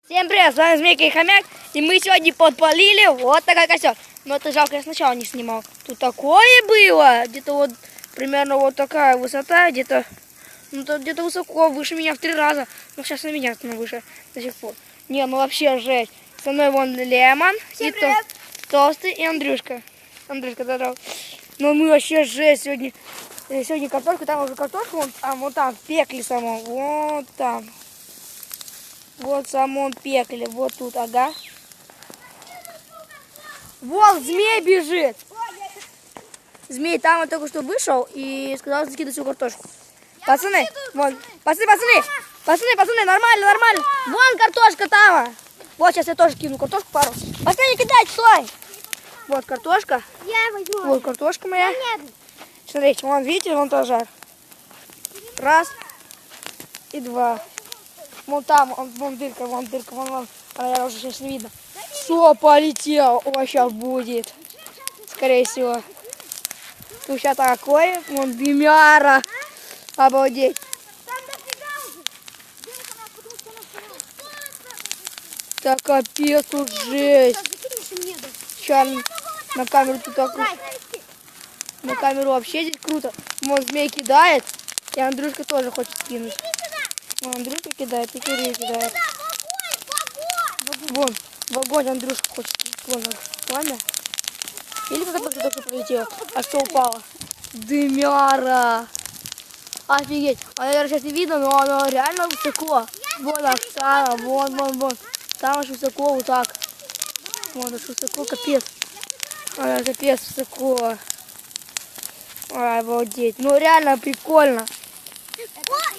Всем привет, с вами Змейка и Хомяк, и мы сегодня подпалили вот такой костер. Но это жалко, я сначала не снимал. Тут такое было, где-то вот примерно вот такая высота, где-то где-то высоко, выше меня в 3 раза. Но сейчас на меня она выше до сих пор. Не, ну вообще жесть. Со мной вон Лемон, и Толстый, и Андрюшка. Андрюшка, здорово. Ну мы вообще жесть сегодня. Сегодня картошка, там уже картошка, вон там в пекле самом, вот там. Вот в самом пекле, вот тут, ага. Вон змей бежит. Змей там он только что вышел и сказал закидывать всю картошку. Пацаны, вон, пацаны, нормально. Вон картошка там. Вот сейчас я тоже кину картошку пару. Пацаны, не кидайте, стой. Вот картошка. Я возьму. Вот картошка моя. Нет. Смотрите, вон, видите, вон тоже жар. Раз и два. Вон там, вон дырка, вон. А уже сейчас не видно. Все, полетел. О, сейчас будет. Скорее всего. Тут сейчас такое. Вон дымяра. Обалдеть. Так капец, тут жесть. Сейчас на камеру тут так. На камеру вообще здесь круто. Вон змей кидает. И Андрюшка тоже хочет скинуть. Вон Андрюшка кидает, и Кирилл кидает. Вон, в огонь Андрюшка хочет. Вон пламя. Или как-то только пролетело. А что упало? Дымяра. Офигеть. А наверное, сейчас не видно, но оно реально высоко. Вон Оксана, вон. Там аж высоко, вот так. Вон аж высоко, капец. Капец высоко. Ой, обалдеть. Ну реально прикольно.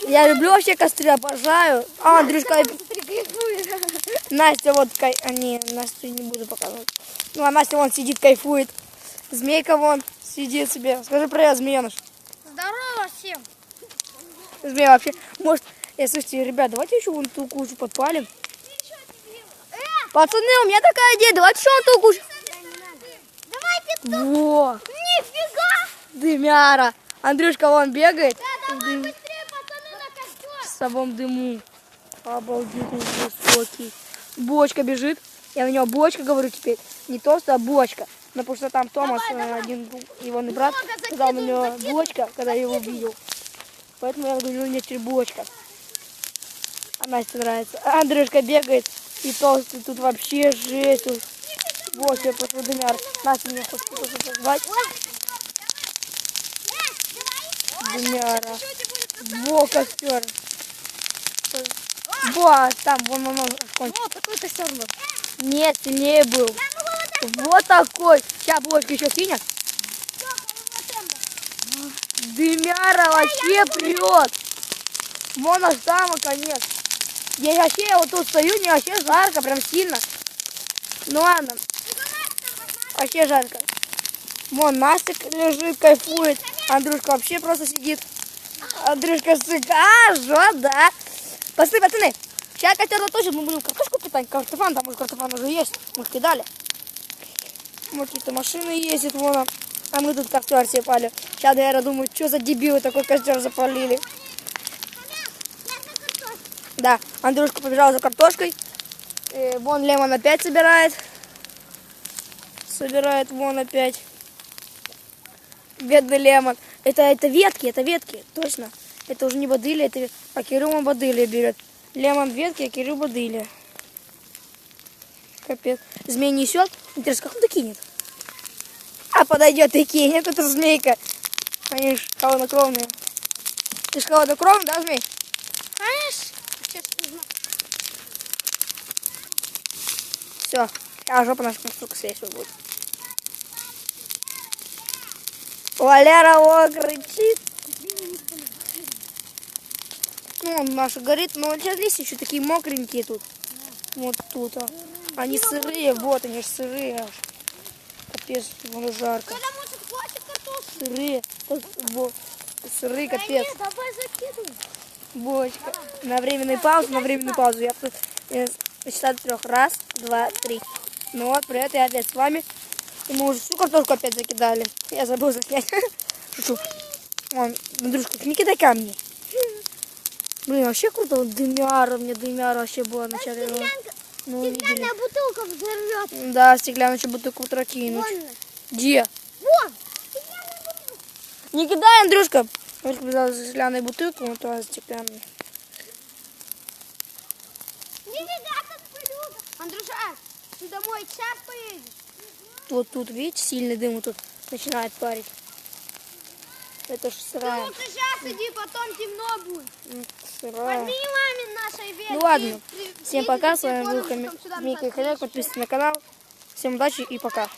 Я люблю вообще костры, обожаю. А, Андрюшка, Настя вот, Настю не буду показывать. Ну, а Настя вон сидит, кайфует. Змейка вон сидит себе. Скажи привет, змееныш. Здорово всем. Змея вообще, может, слушайте, ребят, давайте еще вон ту кучу подпалим. Пацаны, у меня такая идея, давайте еще вон ту кучу. Давайте. Во. Нифига. Дымяра. Андрюшка вон бегает. Давай быстрее, пацаны, на костер. В самом дыму. Обалдеть, он высокий. Бочка бежит. Я на него бочка говорю теперь. Не толстая, а бочка. Ну, потому что там Томас, один его брат, сказал на него бочка, когда я его видел. Поэтому я говорю, нет, теперь бочка. А Насте нравится. А Андрюшка бегает. И толстый тут вообще жесть. Вот, я пошел дымяр. Настя меня хочет тоже позвать. Дымяра. Во, костер. Во, там, вон он кончил. О, такой костер был. Нет, сильнее был. Вот такой. Сейчас бочку еще кинет. Дымяра вообще прет. Вон аж там конец. Я вообще вот тут стою, мне вообще жарко, прям сильно. Ну ладно. Вообще жарко. Вон Настя лежит, кайфует. Андрюшка вообще просто сидит. Андрюшка скажет, да. Пацаны, сейчас костер заточит, мы будем картошку питать. Картофан, там уже картофан уже есть. Мы кидали. Вот какие-то машины ездят, вон. А мы тут костер себе пали. Сейчас, наверное, думаю, что за дебилы такой костер запалили. Да, Андрюшка побежал за картошкой. Вон Лемон опять собирает. Собирает вон опять. Бедный Лемон. Это ветки, точно. Это уже не бадыли, это а Кирилл бадыли берет. Лемон ветки, а Кирилл бадыли. Капец. Змей несет. Интересно, как он докинет? А подойдет и кинет, это змейка. Они ж холоднокровные. Ты ж холоднокровный, да, змей? Знаешь, сейчас узнаю. Все. А жопа наша штука свежая будет. Валера, о, кричит. Ну, он наша горит, но сейчас листья еще такие мокренькие тут. Вот тут. Они сырые, вот они же сырые аж. Капец, вон жарко. Когда может хватит картошки? Сырые. Вот, сырые, капец. Да нет, давай закидывай. Бочка. На временную паузу. Я тут считаю до 3. Раз, два, три. Ну вот, привет, я опять с вами. И мы уже всю картошку опять закидали. Я забыл заснять. Шучу. Вон, Андрюшка, не кидай камни. Блин, вообще круто. Вот дымяра, мне дымяра вообще была в начале. Ну, видели. Стеклянная бутылка взорвется. Да, стеклянную еще бутылку в траву кинуть. Вон. Где? Вон. Стеклянная бутылка. Не кидай, Андрюшка. Андрюшка взял стеклянную бутылку, вот тоже стеклянную. Нифига тут блюдо. Андрюша, ты домой сейчас поедешь? Вот тут, видите, сильный дым вот тут начинает парить. Это ж Ты сырая. лучше сейчас иди, потом темно будет. Сырая. Возьми маме нашей вещи. Ну ладно. Всем пока, с вами был Мика и Хомяк. Подписывайтесь на канал. Всем удачи и пока.